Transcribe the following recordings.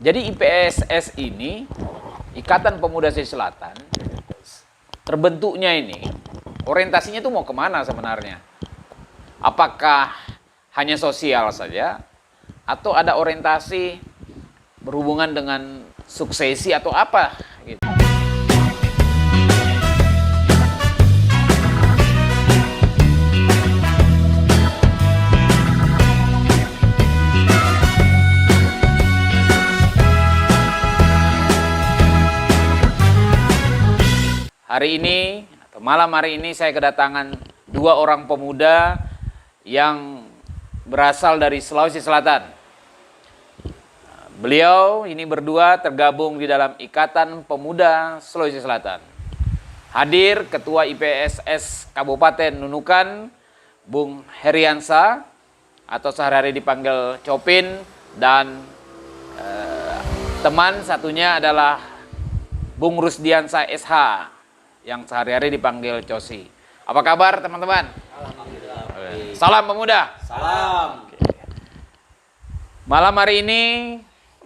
Jadi IPSS ini, Ikatan Pemuda Sulawesi Selatan, terbentuknya ini, orientasinya itu mau kemana sebenarnya? Apakah hanya sosial saja? Atau ada orientasi berhubungan dengan suksesi atau apa? Gitu. Hari ini, atau malam hari ini saya kedatangan dua orang pemuda yang berasal dari Sulawesi Selatan. Beliau ini berdua tergabung di dalam Ikatan Pemuda Sulawesi Selatan. Hadir Ketua IPSS Kabupaten Nunukan, Bung Heriansa, atau sehari-hari dipanggil Copin, dan teman satunya adalah Bung Rusdiansa SH, yang sehari-hari dipanggil Cosi. Apa kabar teman-teman? Alhamdulillah. Salam pemuda. Salam. Malam hari ini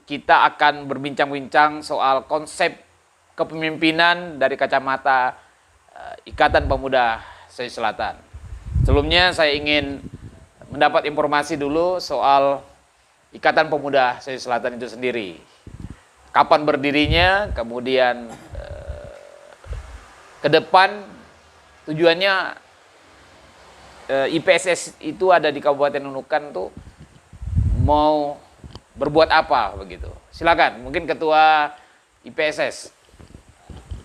kita akan berbincang-bincang soal konsep kepemimpinan dari kacamata Ikatan Pemuda Sulawesi Selatan. Sebelumnya saya ingin mendapat informasi dulu soal Ikatan Pemuda Sulawesi Selatan itu sendiri. Kapan berdirinya, kemudian ke depan tujuannya IPSS itu ada di Kabupaten Nunukan tuh mau berbuat apa begitu. Silakan, mungkin Ketua IPSS.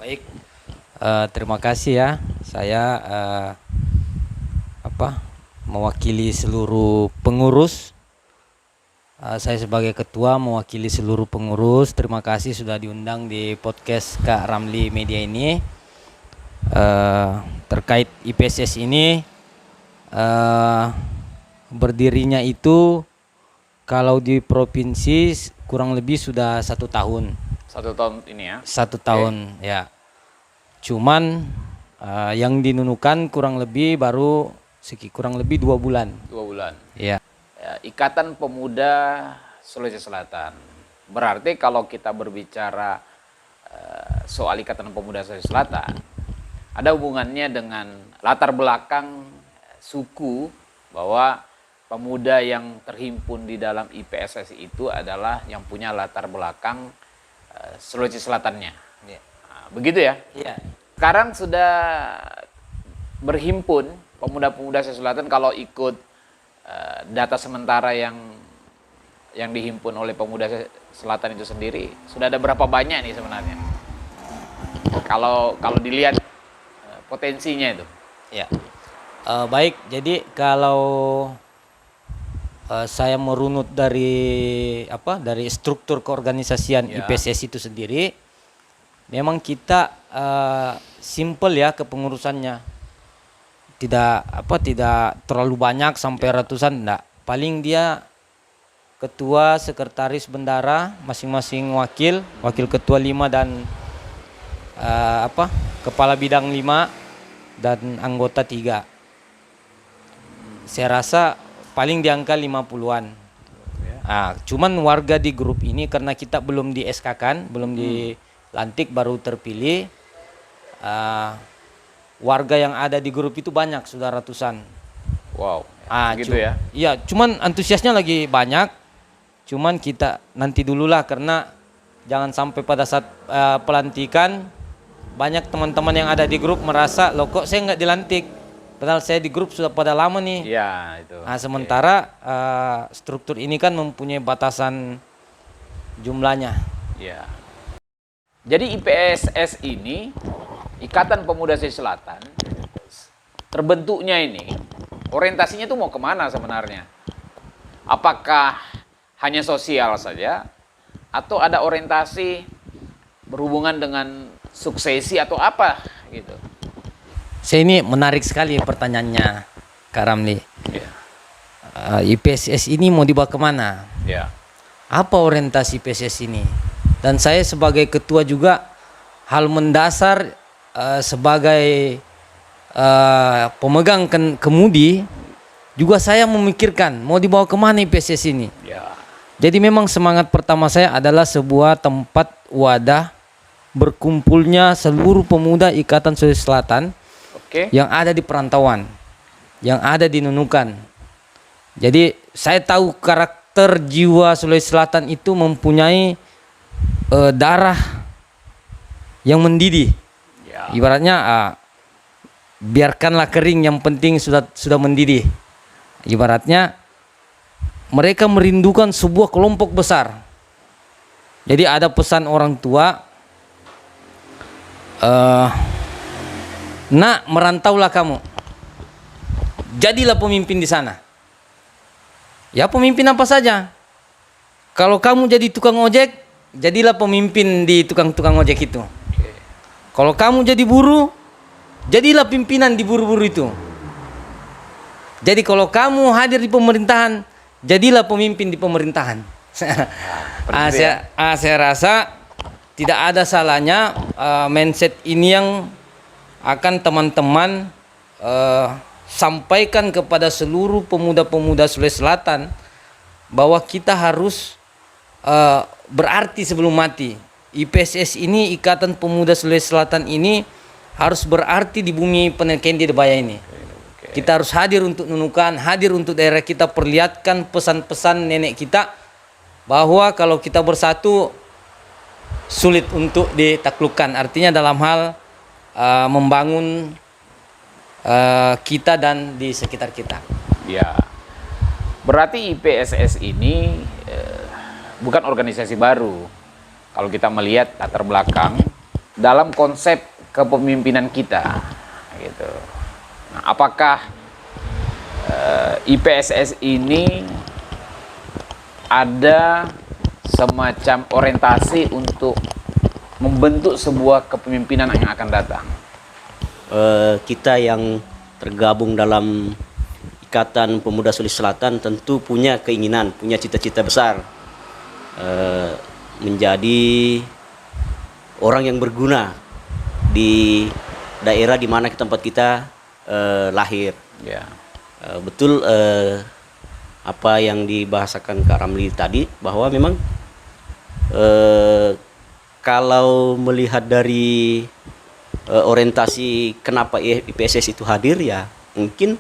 Baik. Terima kasih ya. Saya mewakili seluruh pengurus. Saya sebagai ketua mewakili seluruh pengurus. Terima kasih sudah diundang di podcast Kak Ramli Media ini. Terkait IPSS ini, berdirinya itu kalau di provinsi kurang lebih sudah 1 tahun. 1 tahun ini ya? 1 tahun ya. Cuman yang dinunukan kurang lebih baru kurang lebih 2 bulan. 2 bulan. Ya. Ikatan Pemuda Sulawesi Selatan. Berarti kalau kita berbicara soal Ikatan Pemuda Sulawesi Selatan, ada hubungannya dengan latar belakang suku, bahwa pemuda yang terhimpun di dalam IPSS itu adalah yang punya latar belakang Sulawesi Selatannya. Ya. Nah, begitu ya? Iya. Sekarang sudah berhimpun pemuda-pemuda Sulawesi Selatan, kalau ikut data sementara yang dihimpun oleh Pemuda Selatan itu sendiri, sudah ada berapa banyak nih sebenarnya? Kalau dilihat potensinya itu. Ya. Baik, jadi kalau saya merunut dari struktur keorganisasian Ya. IPSS itu sendiri, memang kita simple ya kepengurusannya. Tidak terlalu banyak sampai ratusan, enggak. Paling dia ketua, sekretaris bendara, masing-masing wakil ketua 5 dan kepala bidang 5 dan anggota 3. Saya rasa paling di angka 50-an. Cuman warga di grup ini karena kita belum di SK-kan, belum dilantik, baru terpilih. Warga yang ada di grup itu banyak, sudah ratusan. Wow, gitu ya? Iya, cuman antusiasnya lagi banyak. Cuman kita nanti dululah, karena jangan sampai pada saat pelantikan banyak teman-teman yang ada di grup merasa, loh kok saya nggak dilantik, padahal saya di grup sudah pada lama nih. Iya, itu. Nah, sementara struktur ini kan mempunyai batasan jumlahnya. Iya. Jadi IPSS ini, Ikatan Pemuda Sulawesi Selatan, terbentuknya ini, orientasinya itu mau kemana sebenarnya? Apakah hanya sosial saja? Atau ada orientasi berhubungan dengan suksesi atau apa gitu? Saya ini menarik sekali pertanyaannya, Kak Ramli. Ya. IPSS ini mau dibawa kemana? Ya. Apa orientasi IPSS ini? Dan saya sebagai ketua juga, hal mendasar sebagai pemegang kemudi juga saya memikirkan mau dibawa kemana IPSS ini. Ya. Jadi memang semangat pertama saya adalah sebuah tempat wadah berkumpulnya seluruh pemuda Ikatan Sulawesi Selatan Oke. yang ada di perantauan, yang ada di Nunukan. Jadi saya tahu karakter jiwa Sulawesi Selatan itu mempunyai darah yang mendidih. Ya. Ibaratnya biarkanlah kering, yang penting sudah mendidih. Ibaratnya mereka merindukan sebuah kelompok besar. Jadi ada pesan orang tua, nak, merantaulah kamu, jadilah pemimpin di sana. Ya, pemimpin apa saja. Kalau kamu jadi tukang ojek, jadilah pemimpin di tukang-tukang ojek itu. Kalau kamu jadi buruh, jadilah pimpinan di buruh-buruh itu. Jadi kalau kamu hadir di pemerintahan, jadilah pemimpin di pemerintahan. Saya rasa tidak ada salahnya mindset ini yang akan teman-teman sampaikan kepada seluruh pemuda-pemuda Sulawesi Selatan, bahwa kita harus berarti sebelum mati. IPSS ini, Ikatan Pemuda Sulawesi Selatan ini, harus berarti di bumi Penekendi Debaya ini. Kita harus hadir untuk Nunukan, hadir untuk daerah kita, perlihatkan pesan-pesan nenek kita bahwa kalau kita bersatu sulit untuk ditaklukkan. Artinya dalam hal membangun kita dan di sekitar kita. Ya. Berarti IPSS ini bukan organisasi baru. Kalau kita melihat latar belakang dalam konsep kepemimpinan kita, gitu. Nah, apakah IPSS ini ada semacam orientasi untuk membentuk sebuah kepemimpinan yang akan datang? Kita yang tergabung dalam Ikatan Pemuda Sulawesi Selatan tentu punya keinginan, punya cita-cita besar, menjadi orang yang berguna di daerah di mana tempat kita lahir. Ya. Betul apa yang dibahasakan Kak Ramli tadi, bahwa memang kalau melihat dari orientasi kenapa IPSS itu hadir, ya mungkin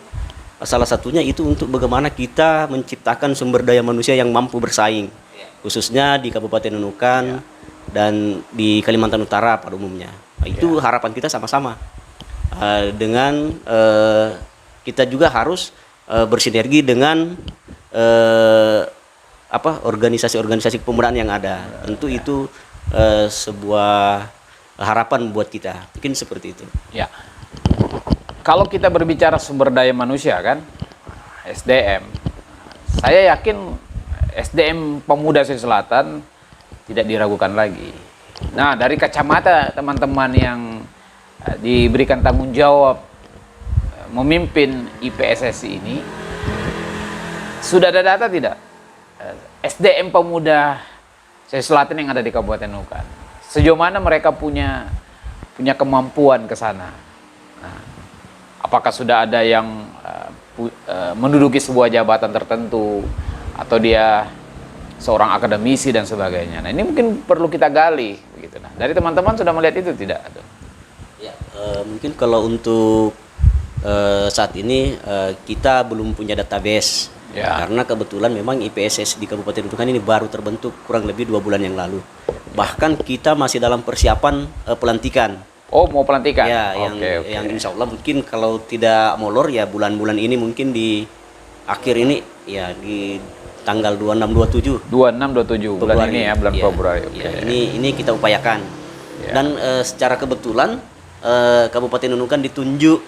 salah satunya itu untuk bagaimana kita menciptakan sumber daya manusia yang mampu bersaing, khususnya di Kabupaten Nunukan dan di Kalimantan Utara pada umumnya. Nah, itu harapan kita sama-sama. Dengan kita juga harus bersinergi dengan organisasi-organisasi kepemudaan yang ada. Tentu itu sebuah harapan buat kita. Mungkin seperti itu. Ya. Kalau kita berbicara sumber daya manusia kan, SDM, saya yakin SDM Pemuda Sulawesi Selatan tidak diragukan lagi. Nah, dari kacamata teman-teman yang diberikan tanggung jawab memimpin IPSS ini, sudah ada data tidak SDM Pemuda Sulawesi Selatan yang ada di Kabupaten Nunukan, sejauh mana mereka punya kemampuan ke sana? Nah, apakah sudah ada yang menduduki sebuah jabatan tertentu, atau dia seorang akademisi dan sebagainya? Nah, ini mungkin perlu kita gali, begitu. Nah, dari teman-teman sudah melihat itu tidak? Ya, mungkin kalau untuk saat ini kita belum punya database, karena kebetulan memang IPSS di Kabupaten Nunukan ini baru terbentuk kurang lebih 2 bulan yang lalu. Bahkan kita masih dalam persiapan pelantikan. Oh, mau pelantikan? Ya, yang insya Allah mungkin kalau tidak molor ya bulan-bulan ini, mungkin di akhir ini ya, di tanggal 26-27 bulan ini ya, bulan Februari. Ya, ini kita upayakan. Dan secara kebetulan Kabupaten Nunukan ditunjuk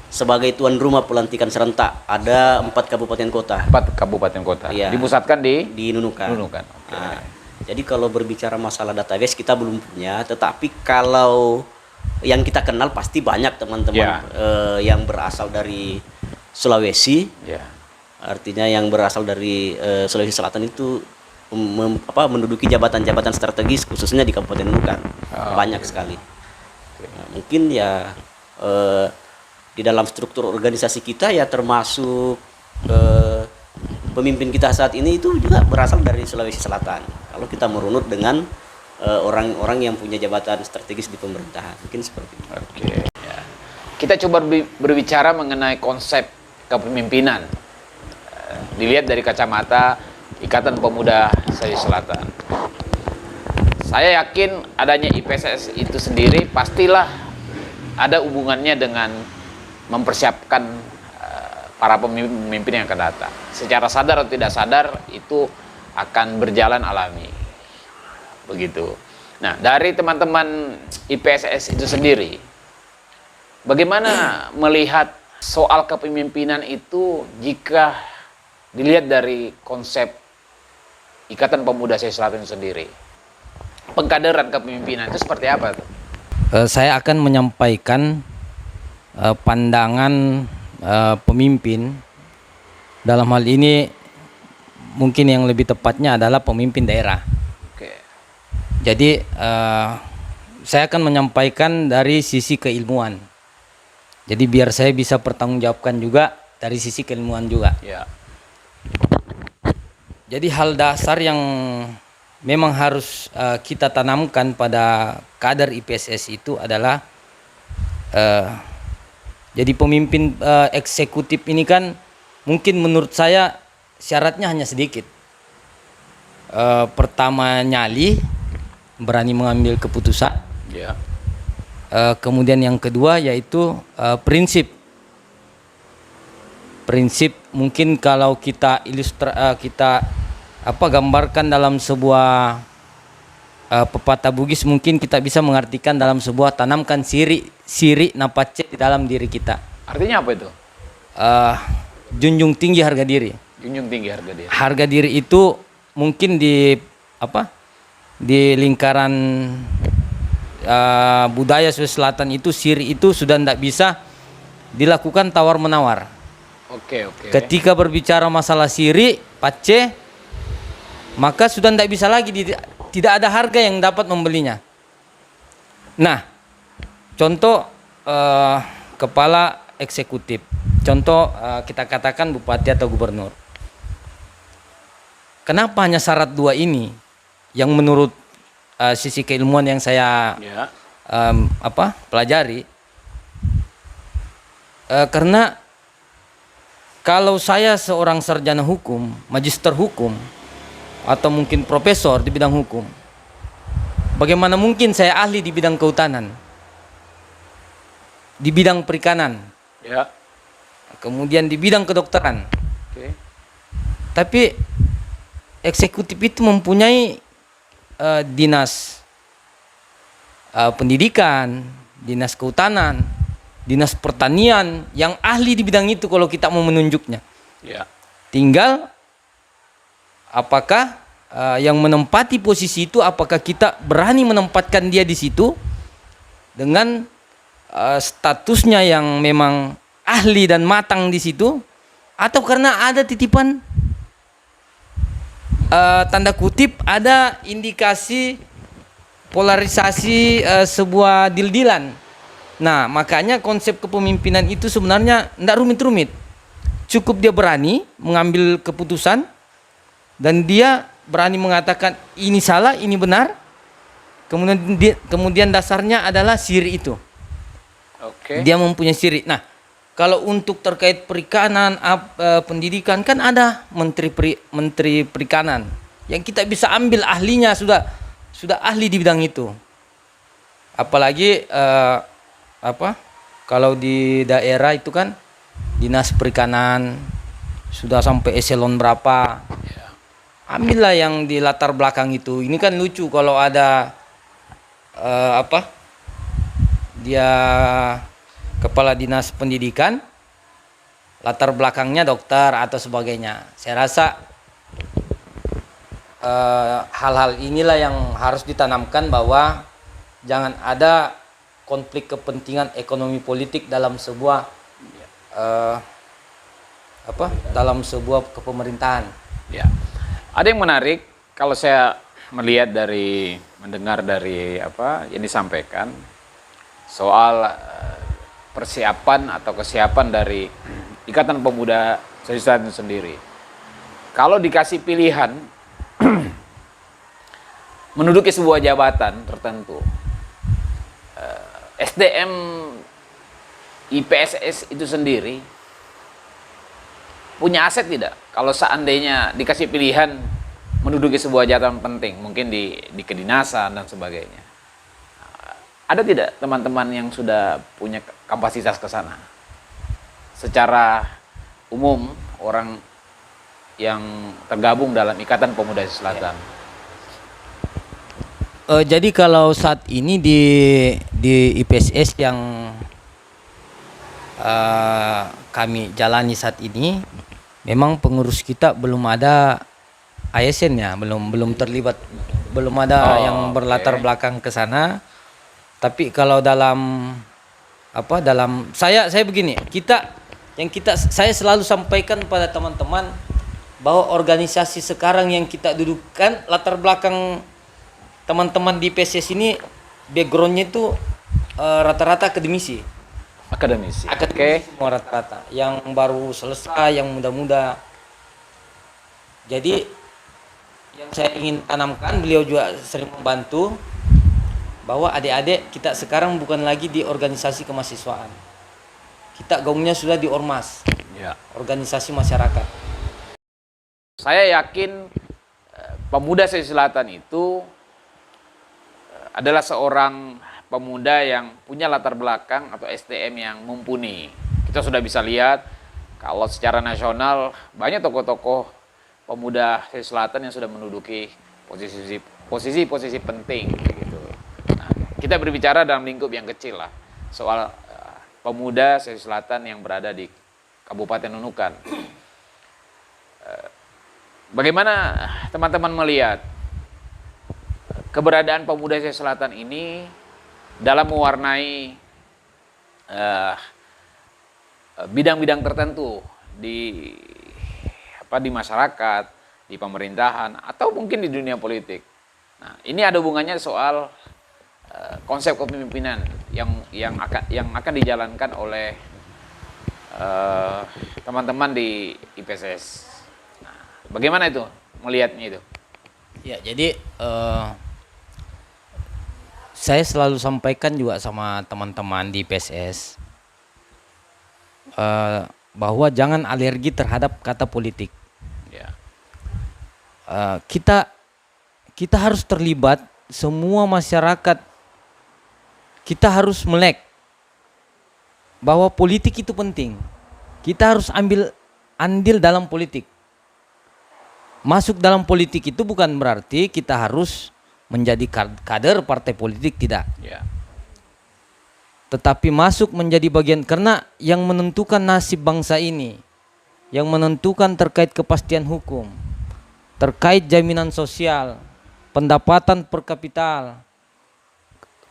sebagai tuan rumah pelantikan serentak. Ada 4 kabupaten kota. 4 kabupaten kota. Ya, dipusatkan di Nunukan. Okay. Nah, jadi kalau berbicara masalah database kita belum punya, tetapi kalau yang kita kenal pasti banyak teman-teman yang berasal dari Sulawesi. Artinya yang berasal dari Sulawesi Selatan itu menduduki jabatan-jabatan strategis khususnya di Kabupaten Nunukan. Banyak sekali. Nah, mungkin ya di dalam struktur organisasi kita ya termasuk pemimpin kita saat ini itu juga berasal dari Sulawesi Selatan. Kalau kita merunut dengan orang-orang yang punya jabatan strategis di pemerintahan, mungkin seperti itu. Oke. Ya. Kita coba berbicara mengenai konsep kepemimpinan. Dilihat dari kacamata Ikatan Pemuda Sulawesi Selatan. Saya yakin adanya IPSS itu sendiri pastilah ada hubungannya dengan mempersiapkan para pemimpin yang akan datang. Secara sadar atau tidak sadar itu akan berjalan alami. Begitu. Nah, dari teman-teman IPSS itu sendiri, bagaimana melihat soal kepemimpinan itu jika dilihat dari konsep Ikatan Pemuda Sulawesi Selatan itu sendiri? Pengkaderan kepemimpinan itu seperti apa tuh? Saya akan menyampaikan pandangan pemimpin. Dalam hal ini mungkin yang lebih tepatnya adalah pemimpin daerah. Oke. Jadi saya akan menyampaikan dari sisi keilmuan. Jadi biar saya bisa pertanggungjawabkan juga dari sisi keilmuan juga. Ya. Jadi hal dasar yang memang harus kita tanamkan pada kader IPSS itu adalah jadi pemimpin eksekutif ini kan mungkin menurut saya syaratnya hanya sedikit. Pertama, nyali, berani mengambil keputusan. Ya. Kemudian yang kedua yaitu prinsip. Prinsip mungkin kalau kita gambarkan dalam sebuah pepatah Bugis, mungkin kita bisa mengartikan dalam sebuah tanamkan siri napace di dalam diri kita. Artinya apa itu? Junjung tinggi harga diri. Junjung tinggi harga diri. Harga diri itu mungkin di lingkaran budaya Sulawesi Selatan itu siri itu sudah tidak bisa dilakukan tawar menawar. Oke. Ketika berbicara masalah siri, pace, maka sudah tidak bisa lagi, tidak ada harga yang dapat membelinya. Nah, contoh kepala eksekutif, contoh kita katakan bupati atau gubernur. Kenapa hanya syarat dua ini yang menurut sisi keilmuan yang saya pelajari? Karena kalau saya seorang sarjana hukum, magister hukum, atau mungkin profesor di bidang hukum, bagaimana mungkin saya ahli di bidang kehutanan, di bidang perikanan, kemudian di bidang kedokteran. Tapi eksekutif itu mempunyai dinas pendidikan, dinas kehutanan, dinas pertanian yang ahli di bidang itu kalau kita mau menunjuknya. Tinggal apakah yang menempati posisi itu, apakah kita berani menempatkan dia di situ dengan statusnya yang memang ahli dan matang di situ, atau karena ada titipan tanda kutip ada indikasi polarisasi sebuah deal-dealan. Nah, makanya konsep kepemimpinan itu sebenarnya tidak rumit-rumit. Cukup dia berani mengambil keputusan dan dia berani mengatakan ini salah, ini benar. Kemudian dasarnya adalah siri itu. Dia mempunyai siri. Nah, kalau untuk terkait perikanan, pendidikan kan ada menteri perikanan yang kita bisa ambil ahlinya, sudah ahli di bidang itu. Apalagi kalau di daerah itu kan dinas perikanan sudah sampai eselon berapa, ambillah yang di latar belakang itu. Ini kan lucu kalau ada dia kepala dinas pendidikan, latar belakangnya dokter atau sebagainya. Saya rasa hal-hal inilah yang harus ditanamkan, bahwa jangan ada konflik kepentingan ekonomi politik dalam sebuah dalam sebuah kepemerintahan. Ya. Ada yang menarik kalau saya mendengar dari yang disampaikan soal persiapan atau kesiapan dari Ikatan Pemuda Sulawesi Selatan sendiri. kalau dikasih pilihan menduduki sebuah jabatan tertentu, SDM IPSS itu sendiri punya aset tidak? Kalau seandainya dikasih pilihan menduduki sebuah jabatan penting, mungkin di kedinasan dan sebagainya. Ada tidak teman-teman yang sudah punya kapasitas ke sana? Secara umum, orang yang tergabung dalam Ikatan Pemuda Selatan. Jadi kalau saat ini di IPSS yang kami jalani saat ini, memang pengurus kita belum ada ASN ya, belum terlibat, belum ada yang berlatar belakang ke sana. Tapi kalau dalam saya begini, saya selalu sampaikan pada teman-teman bahwa organisasi sekarang yang kita dudukkan, latar belakang teman-teman di PSS ini backgroundnya itu rata-rata akademisi. Semua rata-rata yang baru selesai, yang muda-muda. Jadi yang saya ingin tanamkan, beliau juga sering membantu, bahwa adik-adik kita sekarang bukan lagi di organisasi kemahasiswaan, kita gaungnya sudah di ormas, organisasi masyarakat. Saya yakin pemuda Sulawesi Selatan itu adalah seorang pemuda yang punya latar belakang atau SDM yang mumpuni. Kita sudah bisa lihat kalau secara nasional banyak tokoh-tokoh pemuda Sulawesi Selatan yang sudah menduduki posisi penting gitu. Nah, kita berbicara dalam lingkup yang kecil lah soal pemuda Sulawesi Selatan yang berada di Kabupaten Nunukan. Bagaimana teman-teman melihat keberadaan pemuda Sulawesi Selatan ini dalam mewarnai bidang-bidang tertentu di masyarakat, di pemerintahan, atau mungkin di dunia politik. Nah, ini ada hubungannya soal konsep kepemimpinan yang akan dijalankan oleh teman-teman di IPSS. Nah, bagaimana itu melihatnya itu? Ya, jadi saya selalu sampaikan juga sama teman-teman di PSS bahwa jangan alergi terhadap kata politik. Ya. Kita harus terlibat, semua masyarakat kita harus melek bahwa politik itu penting. Kita harus ambil andil dalam politik. Masuk dalam politik itu bukan berarti kita harus menjadi kader partai politik, tidak. Ya. Tetapi masuk menjadi bagian, karena yang menentukan nasib bangsa ini, yang menentukan terkait kepastian hukum, terkait jaminan sosial, pendapatan per kapital,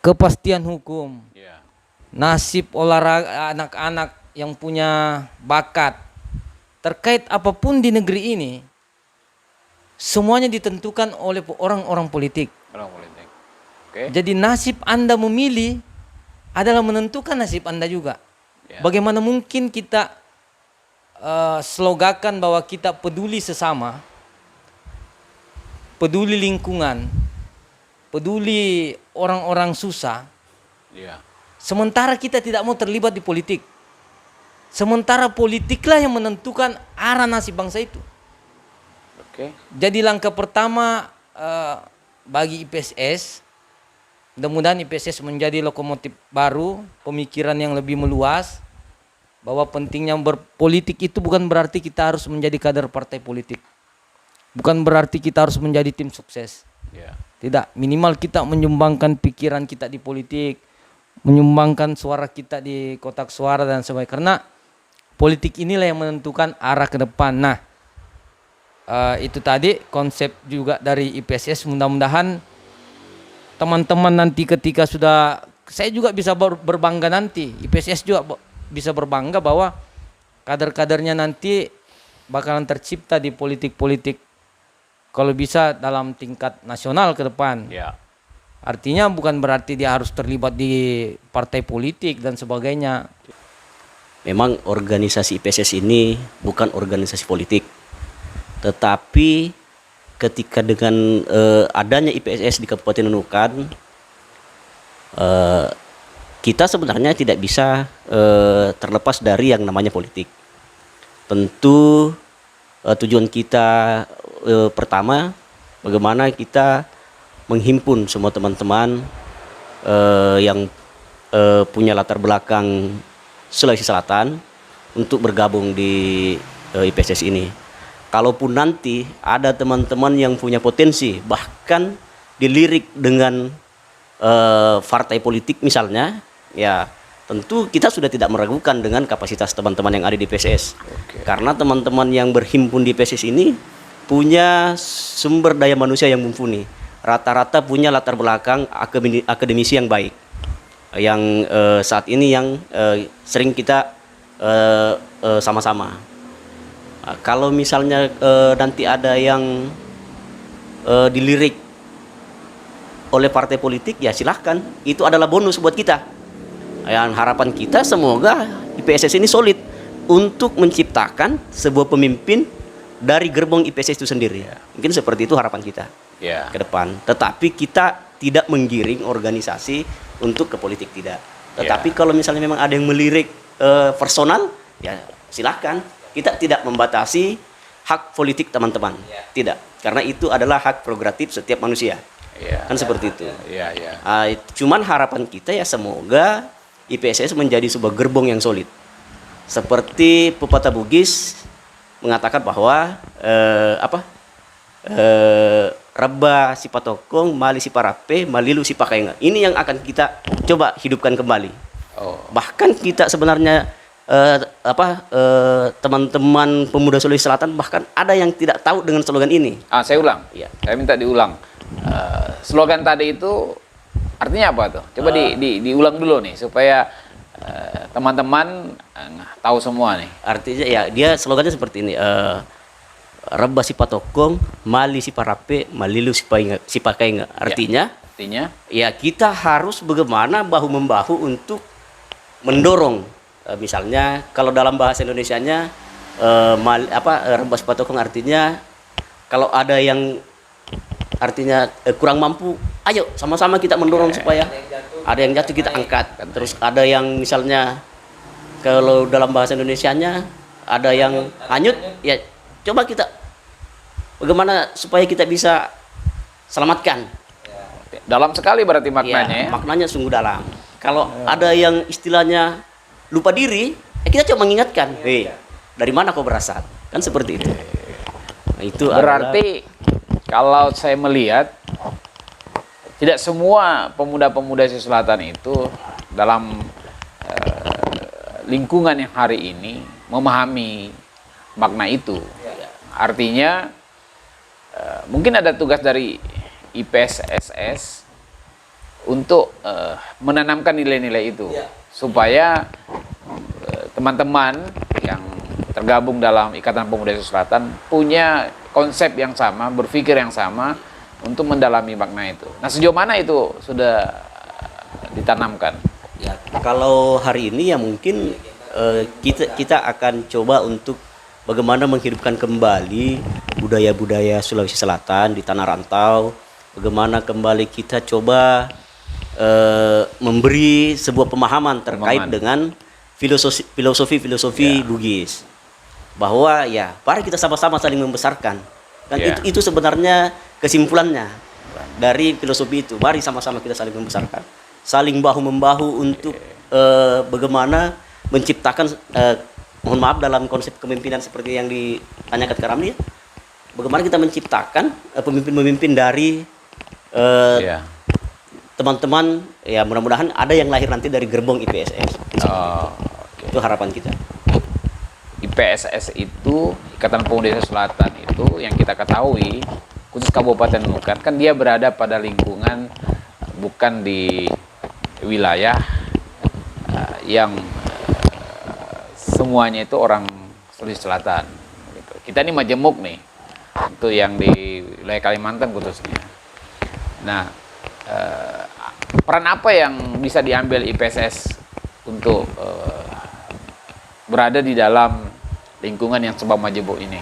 kepastian hukum, Ya. nasib olahraga anak-anak yang punya bakat, terkait apapun di negeri ini, semuanya ditentukan oleh orang-orang politik. Orang politik. Oke. Jadi nasib Anda memilih adalah menentukan nasib Anda juga. Ya. Bagaimana mungkin kita slogakan bahwa kita peduli sesama, peduli lingkungan, peduli orang-orang susah, Ya. sementara kita tidak mau terlibat di politik. Sementara politiklah yang menentukan arah nasib bangsa itu. Oke. Jadi langkah pertama bagi IPSS, mudah-mudahan IPSS menjadi lokomotif baru, pemikiran yang lebih meluas, bahwa pentingnya berpolitik itu bukan berarti kita harus menjadi kader partai politik. Bukan berarti kita harus menjadi tim sukses. Ya. Tidak, minimal kita menyumbangkan pikiran kita di politik, menyumbangkan suara kita di kotak suara dan sebagainya. Karena politik inilah yang menentukan arah ke depan. Nah, itu tadi konsep juga dari IPSS. Mudah-mudahan teman-teman nanti ketika sudah, saya juga bisa berbangga nanti, IPSS juga bisa berbangga bahwa kader-kadernya nanti bakalan tercipta di politik-politik, kalau bisa dalam tingkat nasional ke depan. Ya. Artinya bukan berarti dia harus terlibat di partai politik dan sebagainya. Memang organisasi IPSS ini bukan organisasi politik, Tetapi ketika dengan adanya IPSS di Kabupaten Nunukan, kita sebenarnya tidak bisa terlepas dari yang namanya politik. Tentu tujuan kita pertama, bagaimana kita menghimpun semua teman-teman yang punya latar belakang Sulawesi Selatan untuk bergabung di IPSS ini. Kalaupun nanti ada teman-teman yang punya potensi, bahkan dilirik dengan partai politik misalnya, ya tentu kita sudah tidak meragukan dengan kapasitas teman-teman yang ada di PSS. Karena teman-teman yang berhimpun di PSS ini punya sumber daya manusia yang mumpuni. Rata-rata punya latar belakang akademisi yang baik. Yang saat ini yang sering kita sama-sama. Kalau misalnya nanti ada yang dilirik oleh partai politik, ya silahkan. Itu adalah bonus buat kita. Yang harapan kita semoga IPSS ini solid untuk menciptakan sebuah pemimpin dari gerbong IPSS itu sendiri. Mungkin seperti itu harapan kita ke depan. Tetapi kita tidak menggiring organisasi untuk ke politik, tidak. Tetapi kalau misalnya memang ada yang melirik personal, ya silahkan. Kita tidak membatasi hak politik teman-teman, tidak. Karena itu adalah hak prerogatif setiap manusia. Kan seperti itu. Cuman harapan kita ya semoga IPSS menjadi sebuah gerbong yang solid. Seperti pepatah Bugis mengatakan bahwa Rabba si patokong, mali si parape, malilu si pakainga. Ini yang akan kita coba hidupkan kembali. Bahkan kita sebenarnya teman-teman pemuda Sulawesi Selatan bahkan ada yang tidak tahu dengan slogan ini. Saya ulang. Saya minta diulang. Slogan tadi itu artinya apa tuh? Coba diulang dulu nih supaya teman-teman tahu semua nih. Artinya ya dia slogannya seperti ini. Rabba si patokong, mali si parape, malilu si pakainga. Artinya ya kita harus bagaimana bahu-membahu untuk mendorong. Misalnya kalau dalam bahasa Indonesianya Rabba si patokong artinya kalau ada yang artinya kurang mampu, ayo sama-sama kita mendorong supaya ada yang jatuh kita angkat. Terus ada yang misalnya kalau dalam bahasa Indonesianya ada yang hanyut, ya coba kita bagaimana supaya kita bisa selamatkan. Dalam sekali berarti maknanya. Maknanya sungguh dalam. Kalau ada yang istilahnya lupa diri, kita coba mengingatkan, dari mana kau berasal? Kan seperti itu. Nah, itu berarti kalau saya melihat tidak semua pemuda-pemuda Sulawesi Selatan itu dalam lingkungan yang hari ini memahami makna itu. Artinya mungkin ada tugas dari IPSS untuk menanamkan nilai-nilai itu supaya teman-teman yang tergabung dalam Ikatan Pemuda Sulawesi Selatan punya konsep yang sama, berpikir yang sama untuk mendalami makna itu. Nah, sejauh mana itu sudah ditanamkan? Ya, kalau hari ini ya mungkin kita akan coba untuk bagaimana menghidupkan kembali budaya-budaya Sulawesi Selatan di tanah rantau. Bagaimana kembali kita coba memberi sebuah pemahaman terkait dengan filosofi Bugis. Bahwa ya, mari kita sama-sama saling membesarkan. Dan itu sebenarnya kesimpulannya dari filosofi itu. Mari sama-sama kita saling membesarkan, saling bahu-membahu untuk bagaimana menciptakan mohon maaf dalam konsep kepemimpinan seperti yang ditanyakan ke Ramli, bagaimana kita menciptakan pemimpin-pemimpin dari teman-teman, ya mudah-mudahan ada yang lahir nanti dari gerbong IPSS. Itu harapan kita. IPSS itu, Ikatan Pemuda Sulawesi Selatan itu yang kita ketahui, khusus Kabupaten Nunukan, kan dia berada pada lingkungan bukan di wilayah yang semuanya itu orang Sulawesi Selatan. Gitu. Kita ini majemuk nih, itu yang di wilayah Kalimantan khususnya. Nah, peran apa yang bisa diambil IPSS untuk berada di dalam lingkungan yang sebab majemuk ini?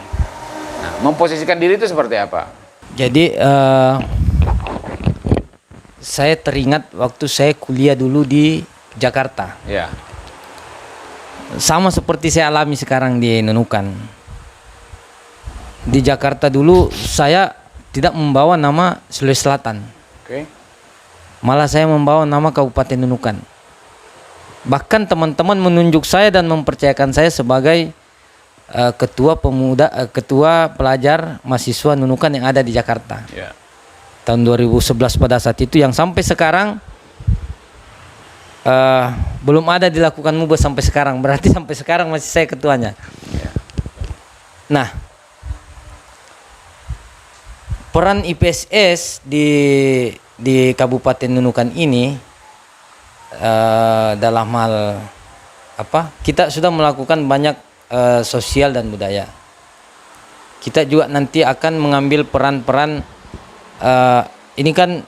Nah, memposisikan diri itu seperti apa? Jadi saya teringat waktu saya kuliah dulu di Jakarta. Ya, Sama seperti saya alami sekarang di Nunukan. Di Jakarta dulu saya tidak membawa nama Sulawesi Selatan. oke. Malah saya membawa nama Kabupaten Nunukan. Bahkan teman-teman menunjuk saya dan mempercayakan saya sebagai ketua pelajar mahasiswa Nunukan yang ada di Jakarta. Ya, Tahun 2011 pada saat itu, yang sampai sekarang belum ada dilakukan mubah sampai sekarang. Berarti sampai sekarang masih saya ketuanya. ya, Nah, peran IPSS di Kabupaten Nunukan ini dalam hal apa? Kita sudah melakukan banyak sosial dan budaya. Kita juga nanti akan mengambil peran-peran ini kan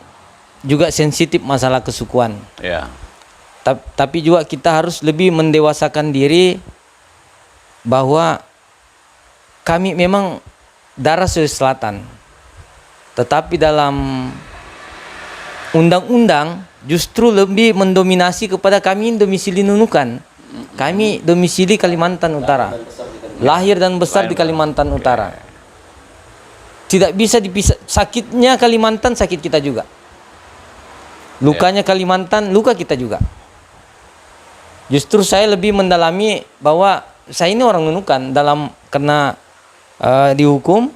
juga sensitif masalah kesukuan. ya, Tapi juga kita harus lebih mendewasakan diri bahwa kami memang darah Sulawesi Selatan. Tetapi dalam undang-undang justru lebih mendominasi kepada kami domisili Nunukan. Kami domisili Kalimantan Utara. Lahir dan besar di Kalimantan Utara. Tidak bisa dipisah. Sakitnya Kalimantan, sakit kita juga. Lukanya Kalimantan, luka kita juga. Justru saya lebih mendalami bahwa saya ini orang Nunukan dalam karena dihukum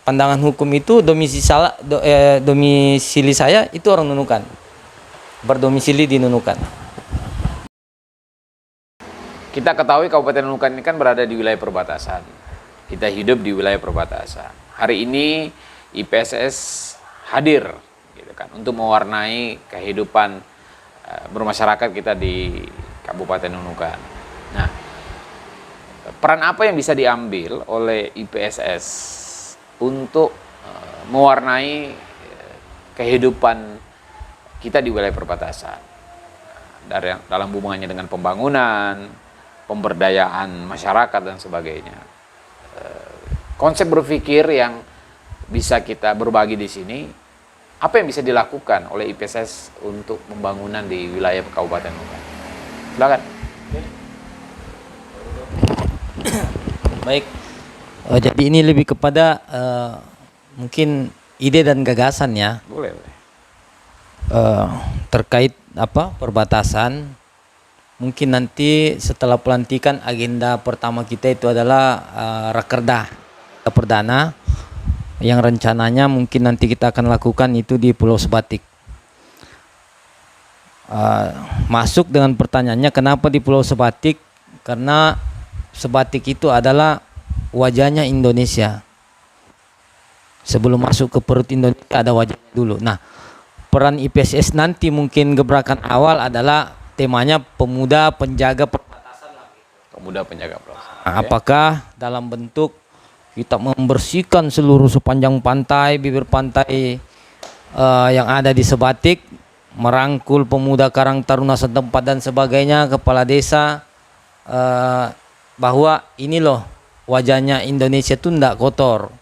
pandangan hukum itu domisili saya itu orang Nunukan, berdomisili di Nunukan. Kita ketahui Kabupaten Nunukan ini kan berada di wilayah perbatasan. Kita hidup di wilayah perbatasan. Hari ini IPSS hadir gitu kan untuk mewarnai kehidupan bermasyarakat kita di Kabupaten Nunukan. Nah, peran apa yang bisa diambil oleh IPSS untuk mewarnai kehidupan kita di wilayah perbatasan? Dalam hubungannya dengan pembangunan, pemberdayaan masyarakat dan sebagainya. Konsep berpikir yang bisa kita berbagi di sini, apa yang bisa dilakukan oleh IPSS untuk pembangunan di wilayah Kabupaten Nunukan? Silakan. Baik. Jadi ini lebih kepada mungkin ide dan gagasan ya. Boleh. Terkait perbatasan. Mungkin nanti setelah pelantikan agenda pertama kita itu adalah rakerda perdana yang rencananya mungkin nanti kita akan lakukan itu di Pulau Sebatik. Masuk dengan pertanyaannya kenapa di Pulau Sebatik? Karena Sebatik itu adalah wajahnya Indonesia. Sebelum masuk ke perut Indonesia ada wajahnya dulu. Nah, peran IPSS nanti mungkin gebrakan awal adalah temanya pemuda penjaga perbatasan. Pemuda penjaga perbatasan. Nah, apakah dalam bentuk kita membersihkan seluruh sepanjang pantai, bibir pantai yang ada di Sebatik, merangkul pemuda Karang Taruna setempat dan sebagainya, kepala desa, bahwa ini loh wajahnya Indonesia itu tidak kotor.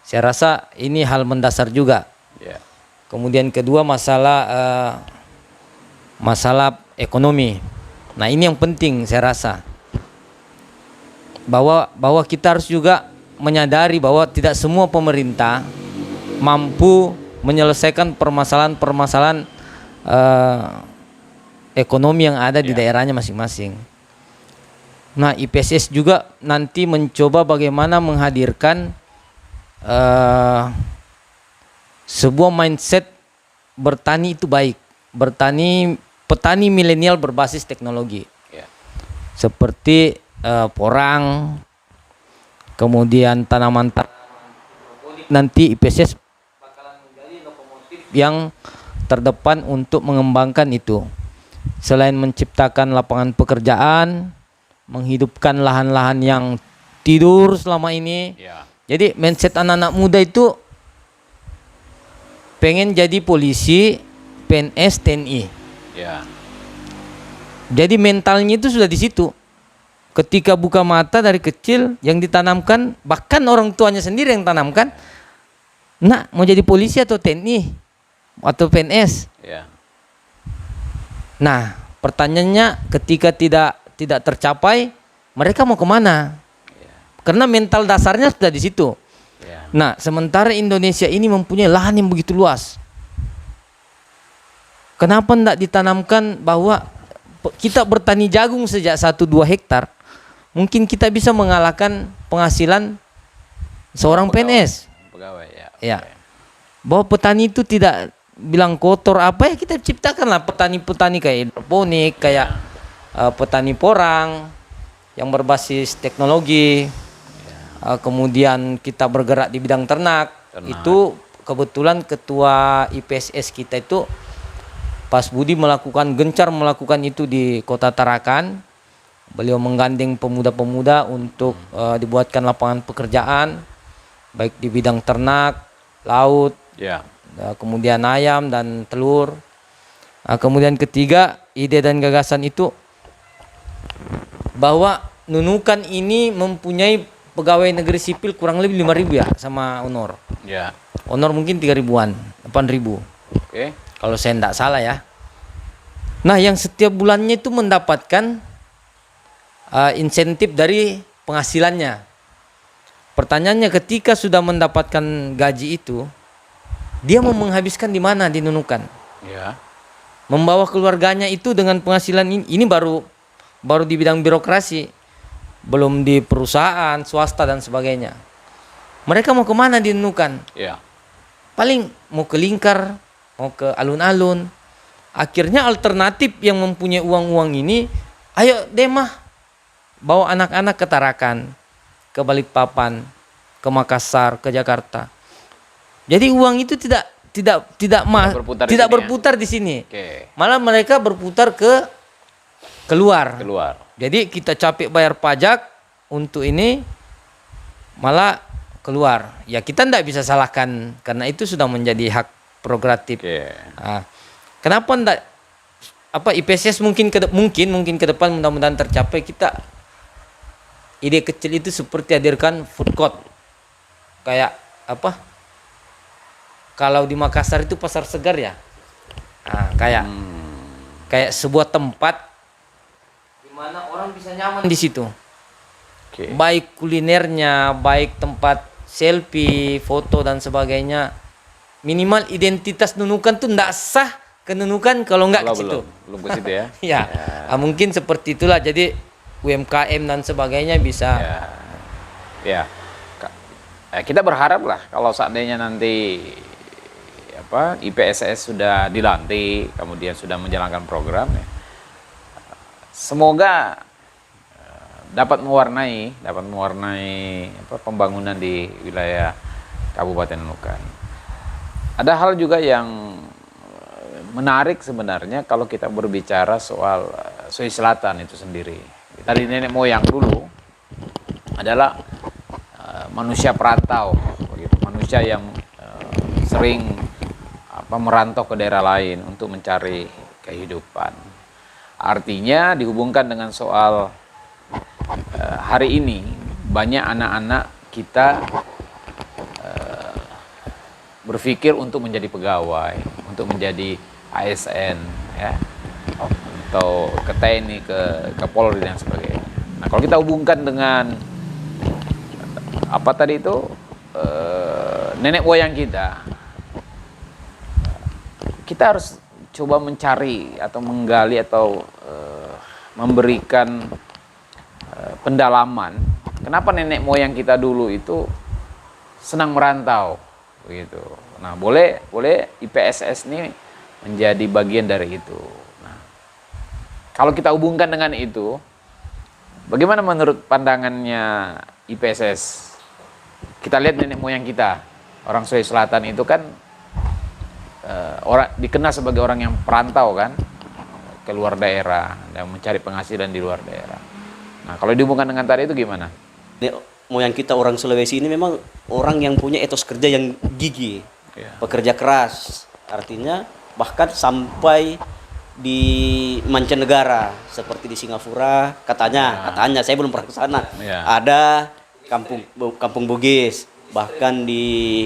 Saya rasa ini hal mendasar juga. Yeah. Kemudian kedua masalah ekonomi. Nah ini yang penting saya rasa. Bahwa kita harus juga menyadari bahwa tidak semua pemerintah mampu menyelesaikan permasalahan-permasalahan ekonomi yang ada di daerahnya masing-masing. Nah IPSS juga nanti mencoba bagaimana menghadirkan sebuah mindset bertani itu baik, petani milenial berbasis teknologi, seperti porang, kemudian tanaman nanti IPSS bakalan menjadi lokomotif yang terdepan untuk mengembangkan itu. Selain menciptakan lapangan pekerjaan, menghidupkan lahan-lahan yang tidur selama ini. Jadi mindset anak-anak muda itu pengen jadi polisi, PNS, TNI. Jadi mentalnya itu sudah di situ. ketika buka mata dari kecil yang ditanamkan, bahkan orang tuanya sendiri yang tanamkan, nak mau jadi polisi atau TNI atau PNS. Ya. Nah, pertanyaannya ketika tidak tercapai, mereka mau kemana? Karena mental dasarnya sudah di situ. Ya. Nah, sementara Indonesia ini mempunyai lahan yang begitu luas. Kenapa tidak ditanamkan bahwa kita bertani jagung sejak 1-2 hektar, mungkin kita bisa mengalahkan penghasilan seorang PNS. Pegawai ya. Ya. Oke. Bahwa petani itu tidak bilang kotor apa ya, kita ciptakanlah petani-petani kayak hidroponik, kayak petani porang yang berbasis teknologi. Kemudian kita bergerak di bidang ternak. Itu kebetulan ketua IPSS kita itu Pas Budi gencar melakukan itu di Kota Tarakan. Beliau menggandeng pemuda-pemuda untuk dibuatkan lapangan pekerjaan baik di bidang ternak, laut, Ya. kemudian ayam dan telur. Kemudian ketiga, ide dan gagasan itu bahwa Nunukan ini mempunyai pegawai negeri sipil kurang lebih 5.000 ya sama Honor. Ya. Honor mungkin 3.000-an, 8.000. Oke. Kalau saya tidak salah ya. Nah, yang setiap bulannya itu mendapatkan insentif dari penghasilannya. Pertanyaannya, ketika sudah mendapatkan gaji itu, dia mau menghabiskan di mana di Nunukan? Ya. Membawa keluarganya itu dengan penghasilan ini baru di bidang birokrasi, belum di perusahaan, swasta dan sebagainya. Mereka mau kemana di Nunukan? Ya. Paling mau ke Lingkar, mau ke alun-alun. Akhirnya alternatif yang mempunyai uang-uang ini, ayo deh mah bawa anak-anak ke Tarakan, ke Balikpapan, ke Makassar, ke Jakarta. Jadi uang itu tidak berputar di sini. Oke. Malah mereka berputar ke keluar. Jadi kita capek bayar pajak untuk ini, malah keluar. Ya kita tidak bisa salahkan karena itu sudah menjadi hak prerogatif. Oke. Kenapa enggak IPSS mungkin ke depan mudah-mudahan tercapai. Kita ide kecil itu seperti hadirkan food court. Kayak kalau di Makassar itu pasar segar ya. Kayak sebuah tempat di mana orang bisa nyaman di situ. Oke. Baik kulinernya, baik tempat selfie, foto dan sebagainya. Minimal identitas Nunukan tuh enggak sah ke Nunukan kalau enggak ke situ. Belum ke situ ya. Ya. Mungkin seperti itulah. Jadi UMKM dan sebagainya bisa. Ya. Kita berharap lah kalau seandainya nanti IPSS sudah dilantik, kemudian sudah menjalankan program ya. Semoga dapat mewarnai pembangunan di wilayah Kabupaten Nunukan. Ada hal juga yang menarik sebenarnya kalau kita berbicara soal Sulawesi Selatan itu sendiri. Dari nenek moyang dulu adalah manusia perantau, manusia yang sering merantau ke daerah lain untuk mencari kehidupan. Artinya dihubungkan dengan soal hari ini banyak anak-anak kita berpikir untuk menjadi pegawai, untuk menjadi ASN, ya, atau ke TNI, ke Polri dan sebagainya. Nah, kalau kita hubungkan dengan apa tadi itu nenek moyang kita harus coba mencari atau menggali atau memberikan pendalaman kenapa nenek moyang kita dulu itu senang merantau begitu. Nah, boleh IPSS ini menjadi bagian dari itu. Nah, kalau kita hubungkan dengan itu, bagaimana menurut pandangannya IPSS? Kita lihat nenek moyang kita, orang Sulawesi Selatan itu kan orang dikenal sebagai orang yang perantau kan, ke luar daerah dan mencari penghasilan di luar daerah. Nah, kalau dihubungkan dengan tadi itu gimana? Moyang kita orang Sulawesi ini memang orang yang punya etos kerja yang gigih, pekerja keras. Artinya bahkan sampai di mancanegara seperti di Singapura katanya saya belum pernah ke sana. Ya. Ada kampung Bugis, bahkan di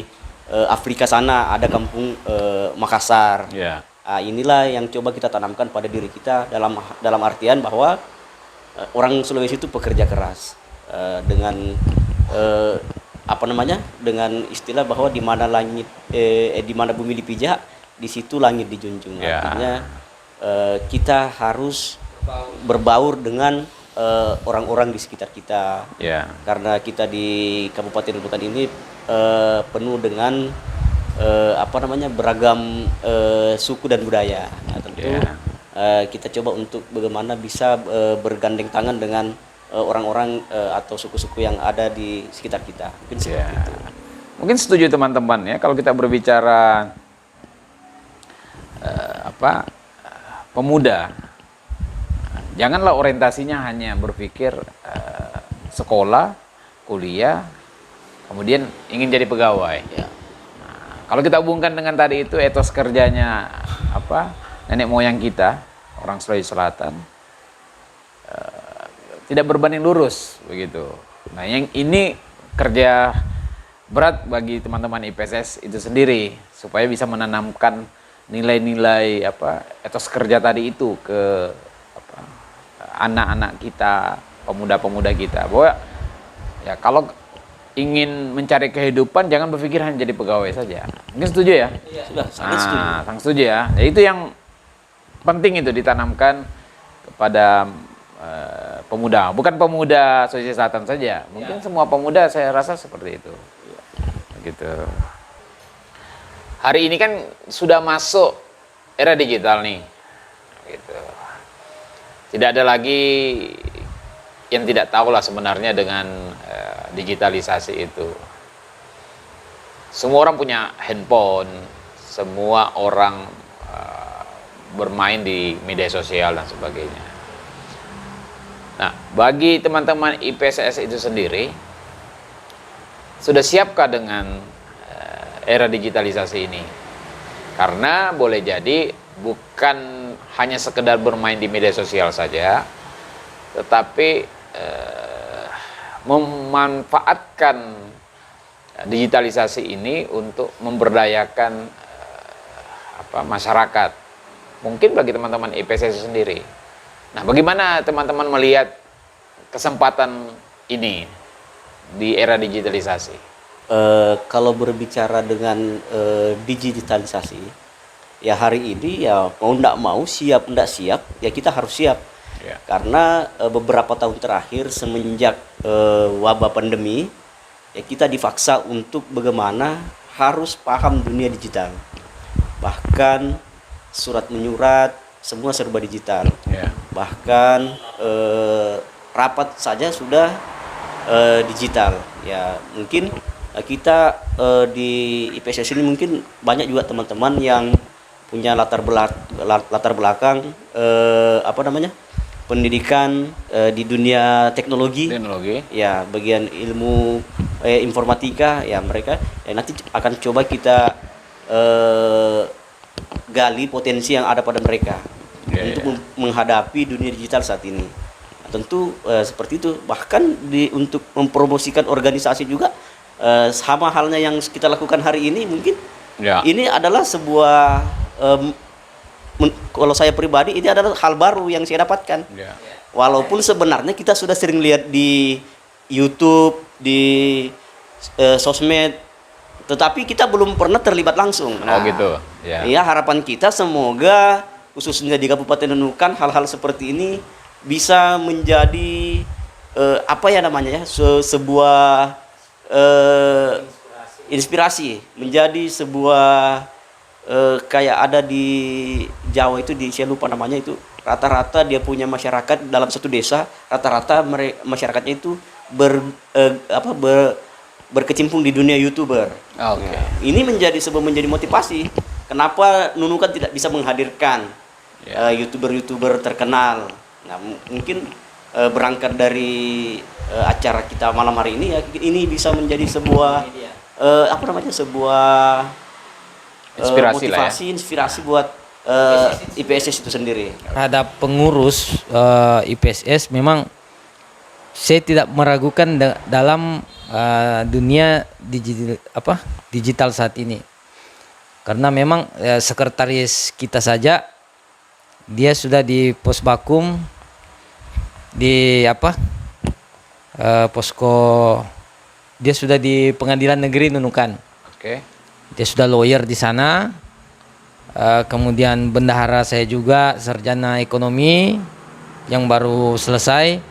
Afrika sana ada kampung Makassar. Ya. Inilah yang coba kita tanamkan pada diri kita dalam artian bahwa orang Sulawesi itu pekerja keras dengan dengan istilah bahwa di mana di mana bumi dipijak, di situ langit dijunjung. Ya. Artinya kita harus berbaur dengan orang-orang di sekitar kita. Ya. Karena kita di Kabupaten Lubutan ini penuh dengan beragam suku dan budaya. Nah, tentu kita coba untuk bagaimana bisa bergandeng tangan dengan orang-orang atau suku-suku yang ada di sekitar kita. Mungkin seperti itu. Mungkin setuju teman-teman ya kalau kita berbicara pemuda, janganlah orientasinya hanya berpikir sekolah, kuliah, kemudian ingin jadi pegawai. Ya. Kalau kita hubungkan dengan tadi itu etos kerjanya nenek moyang kita, orang Sulawesi Selatan, tidak berbanding lurus begitu. Nah, yang ini kerja berat bagi teman-teman IPSS itu sendiri supaya bisa menanamkan nilai-nilai etos kerja tadi itu ke anak-anak kita, pemuda-pemuda kita, bahwa ya kalau ingin mencari kehidupan jangan berpikir hanya jadi pegawai saja. Mungkin setuju ya? Sudah, sangat setuju. Sangat setuju ya. Ya itu yang penting itu ditanamkan kepada pemuda, bukan pemuda Sulawesi Selatan saja. Mungkin semua pemuda saya rasa seperti itu. Gitu. Hari ini kan sudah masuk era digital nih. Gitu. Tidak ada lagi yang tidak tahu lah sebenarnya dengan digitalisasi itu. Semua orang punya handphone, semua orang bermain di media sosial dan sebagainya. Nah, bagi teman-teman IPSS itu sendiri, sudah siapkah dengan era digitalisasi ini? Karena boleh jadi bukan hanya sekedar bermain di media sosial saja, tetapi memanfaatkan digitalisasi ini untuk memberdayakan masyarakat. Mungkin bagi teman-teman IPSS sendiri. Nah, bagaimana teman-teman melihat kesempatan ini di era digitalisasi? Kalau berbicara dengan digitalisasi, ya hari ini ya mau ndak mau, siap ndak siap, ya kita harus siap. Ya. Karena beberapa tahun terakhir semenjak wabah pandemi, ya kita dipaksa untuk bagaimana harus paham dunia digital. Bahkan surat menyurat semua serba digital. Ya. Bahkan rapat saja sudah digital. Ya mungkin kita di IPSS ini mungkin banyak juga teman-teman yang punya latar belakang pendidikan di dunia teknologi. Ya, bagian ilmu informatika, ya mereka nanti akan coba kita gali potensi yang ada pada mereka untuk menghadapi dunia digital saat ini. Nah, tentu seperti itu. Bahkan untuk mempromosikan organisasi juga sama halnya yang kita lakukan hari ini, mungkin ini adalah sebuah kalau saya pribadi ini adalah hal baru yang saya dapatkan. Walaupun sebenarnya kita sudah sering lihat di YouTube, di sosmed, tetapi kita belum pernah terlibat langsung. Nah, gitu. Ya, harapan kita semoga khususnya di Kabupaten Nunukan hal-hal seperti ini bisa menjadi sebuah inspirasi, menjadi sebuah kayak ada di Jawa itu, saya lupa namanya itu, rata-rata dia punya masyarakat dalam satu desa, rata-rata masyarakatnya itu berkecimpung di dunia YouTuber. Nah, ini menjadi motivasi. Kenapa Nunukan tidak bisa menghadirkan YouTuber terkenal? Nah, mungkin berangkat dari acara kita malam hari ini, ya ini bisa menjadi sebuah sebuah inspirasi buat IPSS itu sendiri. Ada pengurus IPSS, memang saya tidak meragukan dalam dunia digital saat ini, karena memang sekretaris kita saja dia sudah di Posbakum, di posko, dia sudah di Pengadilan Negeri Nunukan. Oke. Dia sudah lawyer di sana. Kemudian bendahara saya juga sarjana ekonomi yang baru selesai,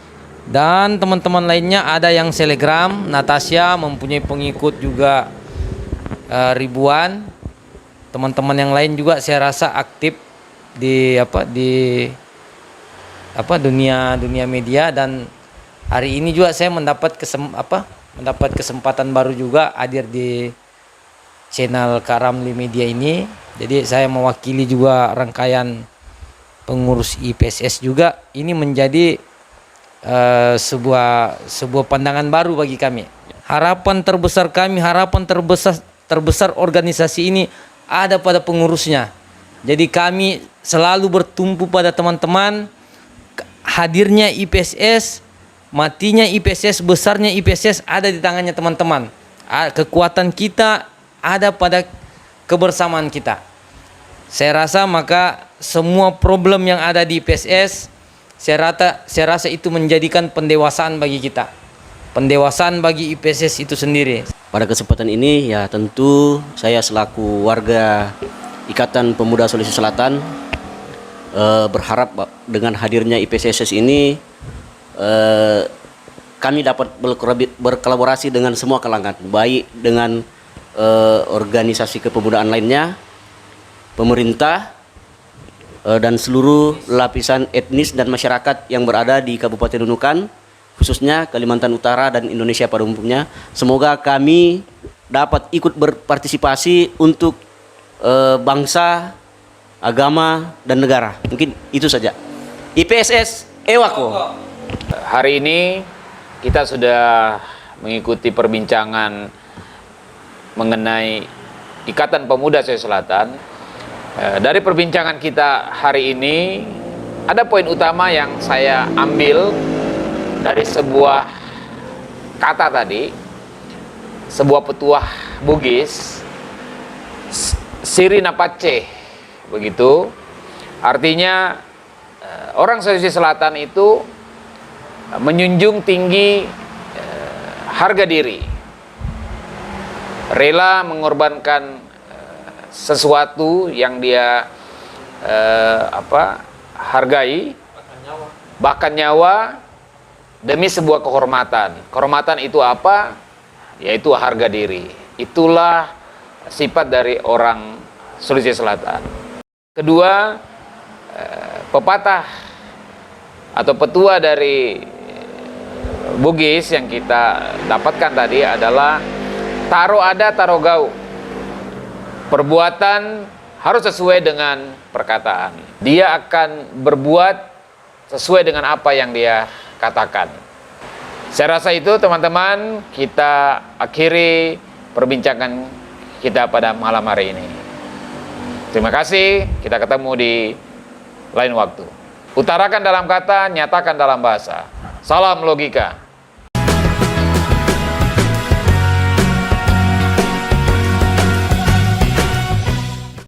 dan teman-teman lainnya ada yang selegram. Natasha mempunyai pengikut juga ribuan. Teman-teman yang lain juga saya rasa aktif di dunia media, dan hari ini juga saya mendapat kesempatan baru juga hadir di channel Karamli Media ini. Jadi saya mewakili juga rangkaian pengurus IPSS juga. Ini menjadi sebuah pandangan baru bagi kami. Harapan terbesar kami, harapan terbesar organisasi ini ada pada pengurusnya. Jadi kami selalu bertumpu pada teman-teman. Hadirnya IPSS, matinya IPSS, besarnya IPSS ada di tangannya teman-teman. Kekuatan kita ada pada kebersamaan kita. Saya rasa maka semua problem yang ada di IPSS, saya rasa itu menjadikan pendewasaan bagi kita, pendewasaan bagi IPSS itu sendiri. Pada kesempatan ini ya tentu saya selaku warga Ikatan Pemuda Sulawesi Selatan berharap dengan hadirnya IPSS ini kami dapat berkolaborasi dengan semua kalangan, baik dengan organisasi kepemudaan lainnya, pemerintah, dan seluruh lapisan etnis dan masyarakat yang berada di Kabupaten Nunukan, khususnya Kalimantan Utara dan Indonesia pada umumnya. Semoga kami dapat ikut berpartisipasi untuk bangsa, agama, dan negara. Mungkin itu saja. IPSS Ewako. Hari ini kita sudah mengikuti perbincangan mengenai Ikatan Pemuda Sulawesi Selatan. Dari perbincangan kita hari ini ada poin utama yang saya ambil dari sebuah kata tadi, sebuah petuah Bugis, Siri Napace, begitu. Artinya orang Sulawesi Selatan itu menjunjung tinggi harga diri, rela mengorbankan sesuatu yang dia hargai, bahkan nyawa demi sebuah kehormatan. Kehormatan itu apa? Yaitu harga diri. Itulah sifat dari orang Sulawesi Selatan. Kedua, pepatah atau petua dari Bugis yang kita dapatkan tadi adalah taro ada, taro gau. Perbuatan harus sesuai dengan perkataan. Dia akan berbuat sesuai dengan apa yang dia katakan. Saya rasa itu teman-teman, kita akhiri perbincangan kita pada malam hari ini. Terima kasih, kita ketemu di lain waktu. Utarakan dalam kata, nyatakan dalam bahasa. Salam logika.